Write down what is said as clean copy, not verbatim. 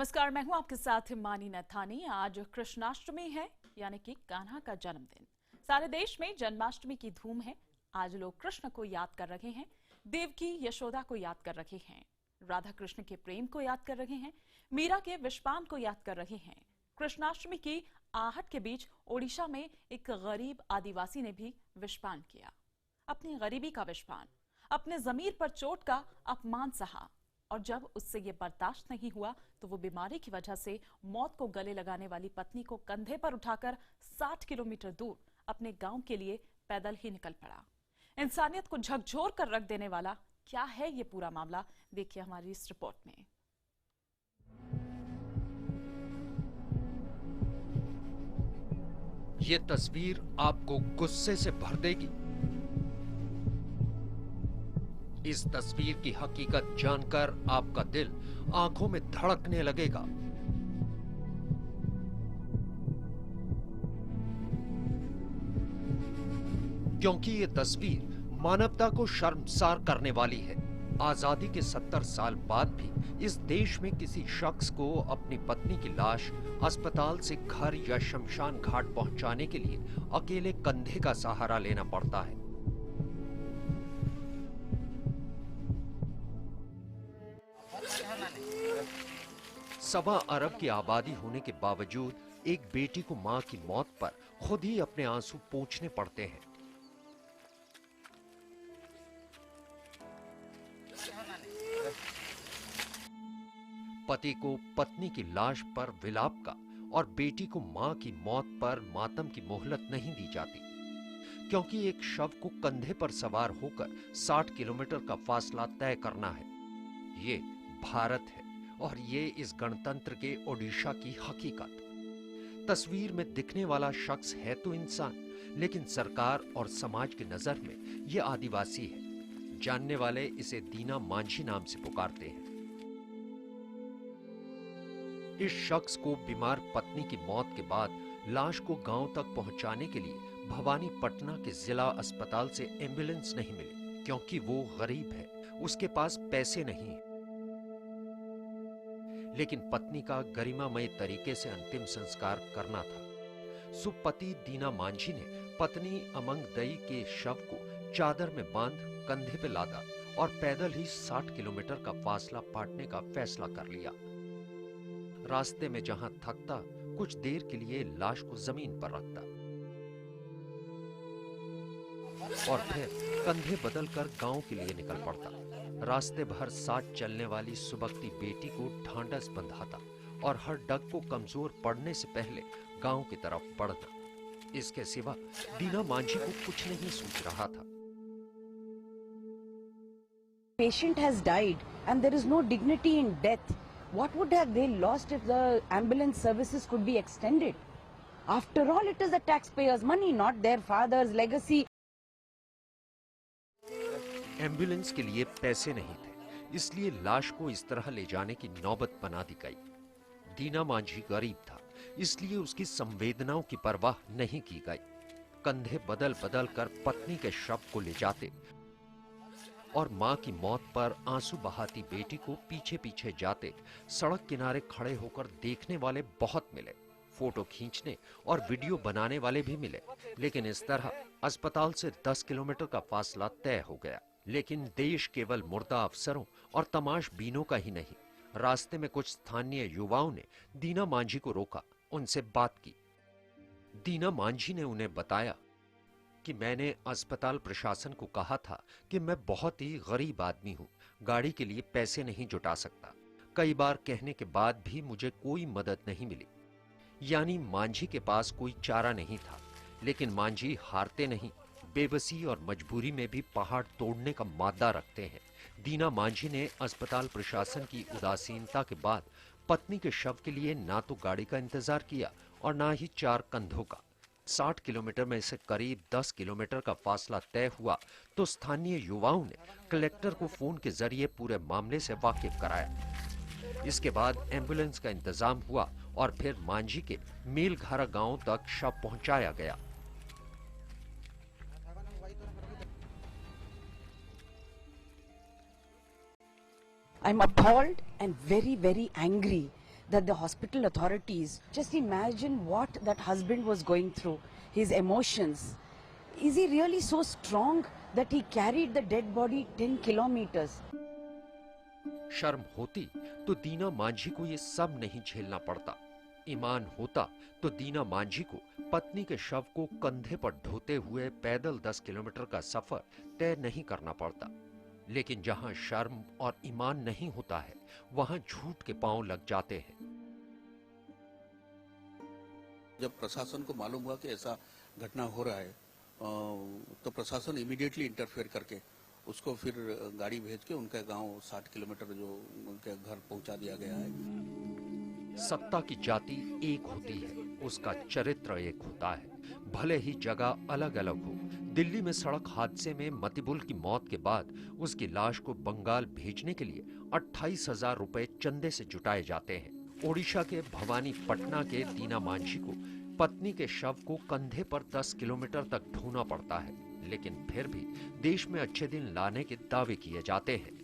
नमस्कार, मैं हूं आपके साथ हिमानी नथानी। आज कृष्णाष्टमी है, यानी कि कान्हा का जन्मदिन। सारे देश में जन्माष्टमी की धूम है। आज लोग कृष्ण को याद कर रहे हैं, देवकी यशोदा को याद कर रहे हैं, राधा कृष्ण के प्रेम को याद कर रहे हैं, मीरा के विषपान को याद कर रहे हैं। कृष्णाष्टमी की आहट के बीच ओडिशा में एक गरीब आदिवासी ने भी विषपान किया। अपनी गरीबी का विषपान, अपने जमीर पर चोट का अपमान सहा, और जब उससे ये बर्दाश्त नहीं हुआ तो वो बीमारी की वजह से मौत को गले लगाने वाली पत्नी को कंधे पर उठाकर 60 किलोमीटर दूर अपने गांव के लिए पैदल ही निकल पड़ा। इंसानियत को झकझोर कर रख देने वाला क्या है ये पूरा मामला, देखिए हमारी इस रिपोर्ट में। ये तस्वीर आपको गुस्से से भर देगी। इस तस्वीर की हकीकत जानकर आपका दिल आंखों में धड़कने लगेगा। क्योंकि ये तस्वीर मानवता को शर्मसार करने वाली है। आजादी के 70 साल बाद भी इस देश में किसी शख्स को अपनी पत्नी की लाश अस्पताल से घर या शमशान घाट पहुंचाने के लिए अकेले कंधे का सहारा लेना पड़ता है। सवा अरब की आबादी होने के बावजूद एक बेटी को मां की मौत पर खुद ही अपने आंसू पोंछने पड़ते हैं। पति को पत्नी की लाश पर विलाप का और बेटी को मां की मौत पर मातम की मोहलत नहीं दी जाती, क्योंकि एक शव को कंधे पर सवार होकर 60 किलोमीटर का फासला तय करना है। ये भारत है और ये इस गणतंत्र के ओडिशा की हकीकत। तस्वीर में दिखने वाला शख्स है तो इंसान, लेकिन सरकार और समाज की नजर में ये आदिवासी है। जानने वाले इसे दीना मांझी नाम से पुकारते हैं। इस शख्स को बीमार पत्नी की मौत के बाद लाश को गांव तक पहुंचाने के लिए भवानीपटना के जिला अस्पताल से एम्बुलेंस नहीं मिली, क्योंकि वो गरीब है, उसके पास पैसे नहीं है। लेकिन पत्नी का गरिमामय तरीके से अंतिम संस्कार करना था। सुपति दीना मांझी ने पत्नी अमंग दई के शव को चादर में बांध कंधे पे लादा और पैदल ही 60 किलोमीटर का फासला पाटने का फैसला कर लिया। रास्ते में जहां थकता, कुछ देर के लिए लाश को जमीन पर रखता और फिर कंधे बदलकर गांव के लिए निकल पड़ता। रास्ते भर साथ चलने वाली सुबकती बेटी को ढांढस बंधाता और हर डग को कमजोर पड़ने से पहले गांव की तरफ बढ़ना। इसके सिवा दीना मांझी को कुछ नहीं सूझ रहा था। Patient has died and there is no dignity in death. What would have they lost if the ambulance services could be extended? After all, it is the taxpayers' money, not their father's legacy. Ambulance के लिए पैसे नहीं थे, इसलिए लाश को इस तरह ले जाने की नौबत बना दी गई। दीना मांझी गरीब था, इसलिए उसकी संवेदनाओं की परवाह नहीं की गई। कंधे बदल बदल कर पत्नी के शव को ले जाते और मां की मौत पर आंसू बहाती बेटी को पीछे पीछे जाते। सड़क किनारे खड़े होकर देखने वाले बहुत मिले, फोटो खींचने और वीडियो बनाने वाले भी मिले, लेकिन इस तरह अस्पताल से 10 किलोमीटर का फासला तय हो गया। लेकिन देश केवल मुर्दा अफसरों और तमाशबीनों का ही नहीं। रास्ते में कुछ स्थानीय युवाओं ने दीना मांझी को रोका, उनसे बात की। दीना मांझी ने उन्हें बताया कि मैंने अस्पताल प्रशासन को कहा था कि मैं बहुत ही गरीब आदमी हूं, गाड़ी के लिए पैसे नहीं जुटा सकता। कई बार कहने के बाद भी मुझे कोई मदद नहीं मिली। यानी मांझी के पास कोई चारा नहीं था। लेकिन मांझी हारते नहीं, बेबसी और मजबूरी में भी पहाड़ तोड़ने का मादा रखते हैं। दीना मांझी ने अस्पताल प्रशासन की उदासीनता के बाद पत्नी के शव के लिए ना तो गाड़ी का इंतजार किया और ना ही 4 कंधों का। 60 किलोमीटर में से करीब 10 किलोमीटर का फासला तय हुआ तो स्थानीय युवाओं ने कलेक्टर को फोन के जरिए पूरे मामले से वाकिफ कराया। इसके बाद एम्बुलेंस का इंतजाम हुआ और फिर मांझी के मेलघारा गांव तक शव पहुंचाया गया। I'm appalled and very, very angry that the hospital authorities, just imagine what that husband was going through, his emotions. Is he really so strong that he carried the dead body 10 kilometers? शर्म होती तो दीना मांझी को ये सब नहीं झेलना पड़ता। ईमान होता तो दीना मांझी को पत्नी के शव को कंधे पर ढोते हुए पैदल 10 किलोमीटर का सफर तय नहीं करना पड़ता। लेकिन जहां शर्म और ईमान नहीं होता है, वहां झूठ के पांव लग जाते हैं। जब प्रशासन को मालूम हुआ कि ऐसा घटना हो रहा है, तो प्रशासन इमीडिएटली इंटरफेयर करके उसको फिर गाड़ी भेज के उनके गांव 60 किलोमीटर जो उनके घर पहुंचा दिया गया है। सत्ता की जाति एक होती है, उसका चरित्र एक होता है। भले ही जगह अलग अलग हो। दिल्ली में सड़क हादसे में मतिबुल की मौत के बाद उसकी लाश को बंगाल भेजने के लिए 28,000 रुपए चंदे से जुटाए जाते हैं। ओडिशा के भवानी पटना के दीना मांझी को पत्नी के शव को कंधे पर 10 किलोमीटर तक ढोना पड़ता है, लेकिन फिर भी देश में अच्छे दिन लाने के दावे किए जाते हैं।